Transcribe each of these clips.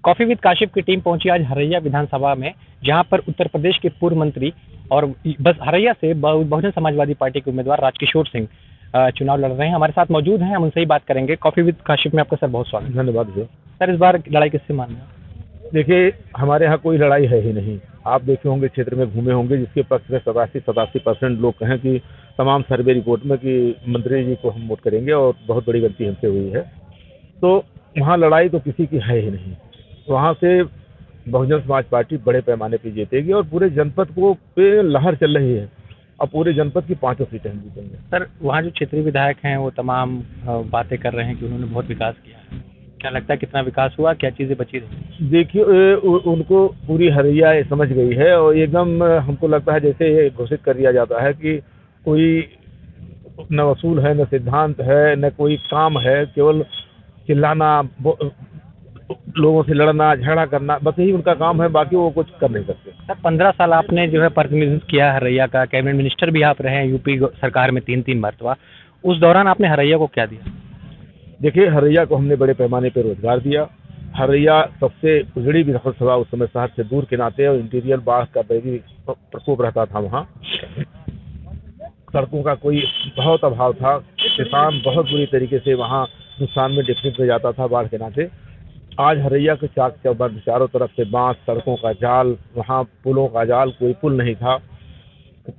Coffee with Kashif की team पहुंची आज हरैया विधानसभा में, जहां पर उत्तर प्रदेश के पूर्व मंत्री और बस हरैया से बहुजन समाजवादी पार्टी के उम्मीदवार राजकिशोर सिंह चुनाव लड़ रहे हैं। हमारे साथ मौजूद हैं, हम उनसे ही बात करेंगे। कॉफी विद काशिफ में आपका सर बहुत स्वागत है। धन्यवाद सर। सर, इस बार लड़ाई किससे मान रहे हैं? देखिए, हमारे यहाँ कोई लड़ाई है ही नहीं। आप देखे होंगे, क्षेत्र में घूमे होंगे, जिसके पक्ष में 87% लोग कहें कि तमाम सर्वे रिपोर्ट में कि मंत्री जी को हम वोट करेंगे, और बहुत बड़ी गलती हमसे हुई है। तो वहाँ लड़ाई तो किसी की है ही नहीं। वहाँ से बहुजन समाज पार्टी बड़े पैमाने पर जीतेगी, और पूरे जनपद को पे लहर चल रही है। अब पूरे जनपद की 5 सीटें हम जीतेंगे। सर, वहाँ जो क्षेत्रीय विधायक हैं वो तमाम बातें कर रहे हैं कि उन्होंने बहुत विकास किया है। क्या लगता है कितना विकास हुआ, क्या चीज़ें बची रही? देखिए, उनको पूरी हरैया ये समझ गई है, और एकदम हमको लगता है जैसे ये घोषित कर दिया जाता है कि कोई न वसूल है, न सिद्धांत है, न कोई काम है, केवल चिल्लाना, लोगों से लड़ना, झगड़ा करना, बस यही उनका काम है। बाकी वो कुछ कर नहीं सकते। सर, 15 साल आपने जो है प्रतिनिधित्व किया हरैया का, कैबिनेट मिनिस्टर भी आप रहे हैं यूपी सरकार में 3-3 मरतबा। उस दौरान आपने हरैया को क्या दिया? देखिए, हरैया को हमने बड़े पैमाने पर रोजगार दिया। हरैया सबसे उजड़ी विधानसभा उस समय शहर से दूर के नाते, और इंटीरियर बाढ़ का भी प्रकोप रहता था वहाँ। सड़कों का कोई बहुत अभाव था। किसान बहुत बुरी तरीके से वहाँ नुकसान में डिफरेंट में जाता था बाढ़ के नाते। आज हरैया के चारों तरफ से बांस, सड़कों का जाल, वहाँ पुलों का जाल, कोई पुल नहीं था।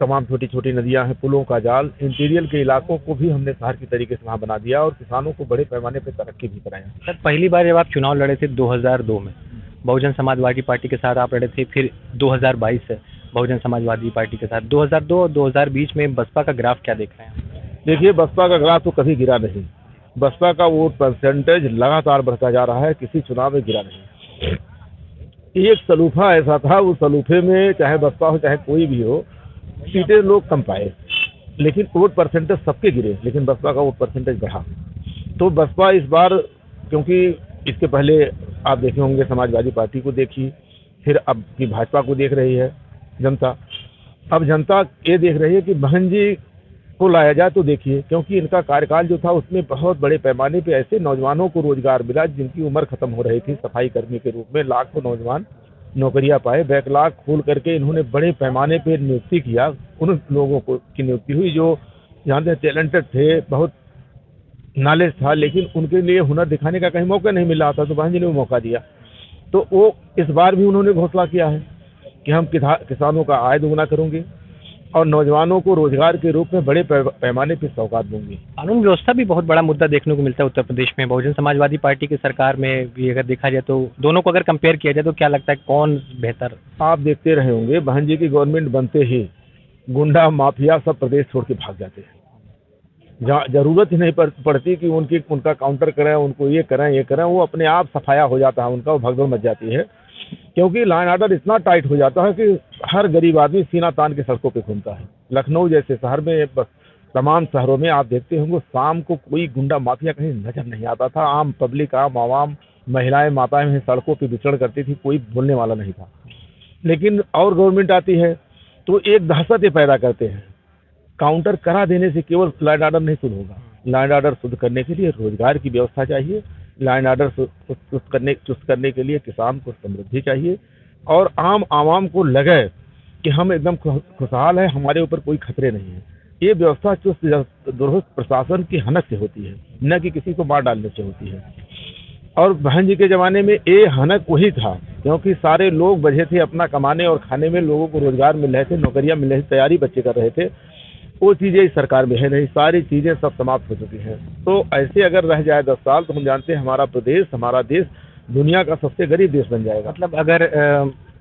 तमाम छोटी छोटी नदियां हैं, पुलों का जाल। इंटीरियर के इलाकों को भी हमने शहर की तरीके से वहाँ बना दिया, और किसानों को बड़े पैमाने पर तरक्की भी कराया। सर, पहली बार जब आप चुनाव लड़े थे 2002 में, बहुजन समाजवादी पार्टी के साथ आप लड़े थे, फिर 2022 से बहुजन समाजवादी पार्टी के साथ। 2002 और 2020 में बसपा का ग्राफ क्या देख रहे हैं? देखिए, बसपा का ग्राफ तो कभी गिरा नहीं। बसपा का वोट परसेंटेज लगातार बढ़ता जा रहा है, किसी चुनाव में गिरा नहीं। एक सलूफा ऐसा था, उस सलूफे में चाहे बसपा हो चाहे कोई भी हो, सीटें लोग कम पाए, लेकिन वोट परसेंटेज सबके गिरे, लेकिन बसपा का वोट परसेंटेज बढ़ा। तो बसपा इस बार, क्योंकि इसके पहले आप देखे होंगे समाजवादी पार्टी को देखी, फिर अब की भाजपा को देख रही है जनता। अब जनता ये देख रही है कि बहन जी को लाया जाए तो देखिए, क्योंकि इनका कार्यकाल जो था उसमें बहुत बड़े पैमाने पे ऐसे नौजवानों को रोजगार मिला जिनकी उम्र खत्म हो रही थी। सफाई कर्मी के रूप में लाखों नौजवान नौकरियां पाए। बैकलॉग खोल करके इन्होंने बड़े पैमाने पे नियुक्ति किया। उन लोगों को की नियुक्ति हुई जो जानते टैलेंटेड थे, बहुत नॉलेज था, लेकिन उनके लिए हुनर दिखाने का कहीं मौका नहीं मिल रहा था, तो बहन जी ने मौका दिया। तो वो इस बार भी उन्होंने घोषणा किया है कि हम किसानों का आय दोगुना करेंगे, और नौजवानों को रोजगार के रूप में बड़े पैमाने पर सौगात दूंगी। कानून व्यवस्था भी बहुत बड़ा मुद्दा देखने को मिलता है उत्तर प्रदेश में। बहुजन समाजवादी पार्टी की सरकार में भी अगर देखा जाए तो दोनों को अगर कंपेयर किया जाए तो क्या लगता है कौन बेहतर? आप देखते रहे होंगे, बहन जी की गवर्नमेंट बनते ही गुंडा माफिया सब प्रदेश छोड़ के भाग जाते हैं। जहाँ जरूरत ही नहीं पड़ती कि उनका काउंटर करें, उनको ये करें, वो अपने आप सफाया हो जाता है उनका, वो भगदड़ मच जाती है। क्योंकि लॉ एंड ऑर्डर इतना टाइट हो जाता है कि हर गरीब आदमी सीना तान के सड़कों पे घूमता है। लखनऊ जैसे शहर में, बस तमाम शहरों में आप देखते होंगे, शाम को कोई गुंडा माफिया कहीं नजर नहीं आता था। आम पब्लिक, आम आवाम, महिलाएं, माताएं सड़कों पे विचरण करती थी, कोई बोलने वाला नहीं था। लेकिन और गवर्नमेंट आती है तो एक दहशत ये पैदा करते हैं। काउंटर करा देने से केवल लॉ एंड ऑर्डर नहीं शुद्ध होगा। लॉ एंड ऑर्डर शुद्ध करने के लिए रोजगार की व्यवस्था चाहिए। लॉ एंड ऑर्डर चुस्त करने के लिए किसान को समृद्धि चाहिए, और आम आवाम को लगे कि हम एकदम खुशहाल है, हमारे ऊपर कोई खतरे नहीं है। ये व्यवस्था चुस्त दुरुस्त प्रशासन की हनक से होती है, न कि किसी को मार डालने से होती है। और बहन जी के जमाने में ये हनक वही था, क्योंकि सारे लोग बझे थे अपना कमाने और खाने में, लोगों को रोजगार मिल रहे थे, नौकरियां मिल रही, तैयारी बच्चे कर रहे थे। वो चीज़ें इस सरकार में है नहीं, सारी चीज़ें सब समाप्त हो चुकी हैं। तो ऐसे अगर रह जाए 10 साल तो हम जानते हैं हमारा देश दुनिया का सबसे गरीब देश बन जाएगा। मतलब अगर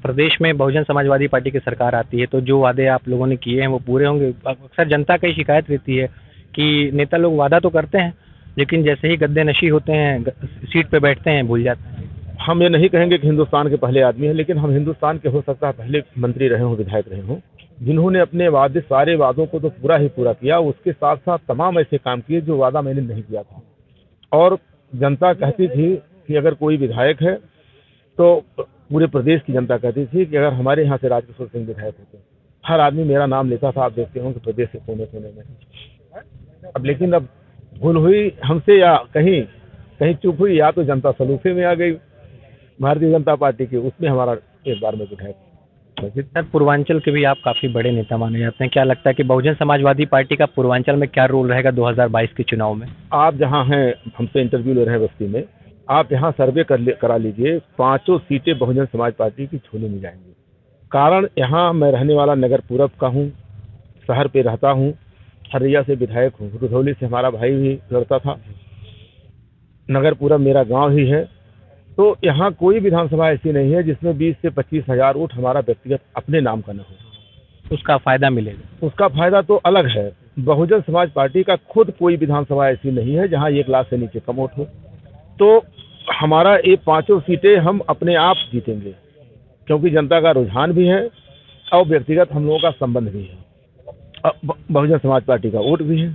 प्रदेश में बहुजन समाजवादी पार्टी की सरकार आती है तो जो वादे आप लोगों ने किए हैं वो पूरे होंगे? अक्सर जनता की शिकायत रहती है कि नेता लोग वादा तो करते हैं, लेकिन जैसे ही गद्दे नशी होते हैं, सीट पे बैठते हैं, भूल जाते हैं। हम ये नहीं कहेंगे कि हिंदुस्तान के पहले आदमी हैं, लेकिन हम हिंदुस्तान के हो सकता है पहले मंत्री रहे हों, विधायक रहे हों, जिन्होंने अपने सारे वादों को तो पूरा ही पूरा किया। उसके साथ साथ तमाम ऐसे काम किए जो वादा मैंने नहीं किया था। और जनता कहती थी कि अगर कोई विधायक है तो पूरे प्रदेश की जनता कहती थी कि अगर हमारे यहाँ से राजकिशोर सिंह विधायक होते, हर आदमी मेरा नाम लेता था। आप देखते होंगे प्रदेश के कोने कोने में। अब लेकिन अब भूल हुई हमसे, या कहीं चुप हुई, या तो जनता सलूफे में आ गई। भारतीय जनता पार्टी के, उसमें हमारा एक बार में विधायक। सर, पूर्वांचल के भी आप काफ़ी बड़े नेता माने जाते हैं। क्या लगता है कि बहुजन समाजवादी पार्टी का पूर्वांचल में क्या रोल रहेगा 2022 के चुनाव में? आप जहाँ हैं, हमसे इंटरव्यू ले रहे हैं बस्ती में, आप यहाँ सर्वे करा लीजिए, 5 सीटें बहुजन समाज पार्टी की झोली में जाएंगी। कारण यहाँ मैं रहने वाला नगर पूरब का हूँ, शहर पे रहता हूँ, हरैया से विधायक हूँ, रुधौली से हमारा भाई भी लड़ता था, नगर पूरब मेरा गांव ही है। तो यहाँ कोई विधानसभा ऐसी नहीं है जिसमें 20 से 25 हजार वोट हमारा व्यक्तिगत अपने नाम का न हो। उसका फायदा मिलेगा। उसका फायदा तो अलग है। बहुजन समाज पार्टी का खुद कोई विधानसभा ऐसी नहीं है जहाँ 1 लाख से नीचे कम वोट हो। तो हमारा ये 5 सीटें हम अपने आप जीतेंगे, क्योंकि जनता का रुझान भी है और व्यक्तिगत हम लोगों का संबंध भी है, बहुजन समाज पार्टी का वोट भी है।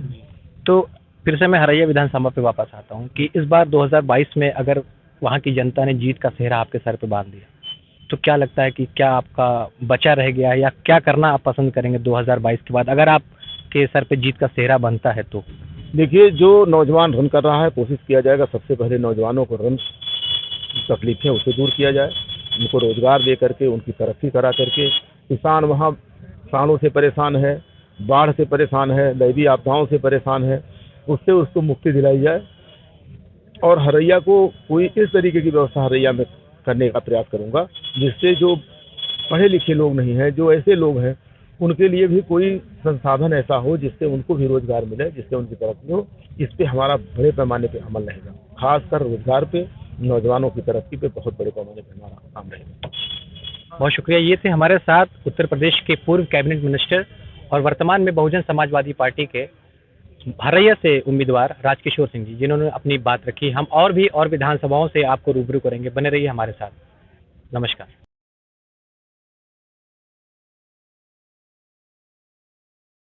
तो फिर से मैं हरैया विधानसभा पे वापस आता हूँ कि इस बार 2022 में अगर वहाँ की जनता ने जीत का सेहरा आपके सर पे बांध दिया, तो क्या लगता है कि क्या आपका बचा रह गया है, या क्या करना आप पसंद करेंगे 2022 के बाद, अगर आपके सर पे जीत का सेहरा बनता है तो? देखिए, जो नौजवान रन कर रहा है, कोशिश किया जाएगा सबसे पहले नौजवानों को रन तकलीफें उसे दूर किया जाए, उनको रोजगार दे करके, उनकी तरक्की करा करके। किसान वहाँ सालों से परेशान है, बाढ़ से परेशान है, दैवीय आपदाओं से परेशान है, उससे उसको मुक्ति दिलाई जाए। और हरैया को कोई इस तरीके की व्यवस्था हरैया में करने का प्रयास करूंगा जिससे जो पढ़े लिखे लोग नहीं हैं, जो ऐसे लोग हैं, उनके लिए भी कोई संसाधन ऐसा हो जिससे उनको भी रोजगार मिले, जिससे उनकी तरक्की हो। इस पे हमारा बड़े पैमाने पे अमल रहेगा, खासकर रोजगार पे, नौजवानों की तरक्की पे बहुत बड़े पैमाने पे हमारा काम रहेगा। बहुत शुक्रिया। ये थे हमारे साथ उत्तर प्रदेश के पूर्व कैबिनेट मिनिस्टर और वर्तमान में बहुजन समाजवादी पार्टी के हरैया से उम्मीदवार राजकिशोर सिंह जी, जिन्होंने अपनी बात रखी। हम और भी विधानसभाओं से आपको रूबरू करेंगे। बने रहिए हमारे साथ। नमस्कार।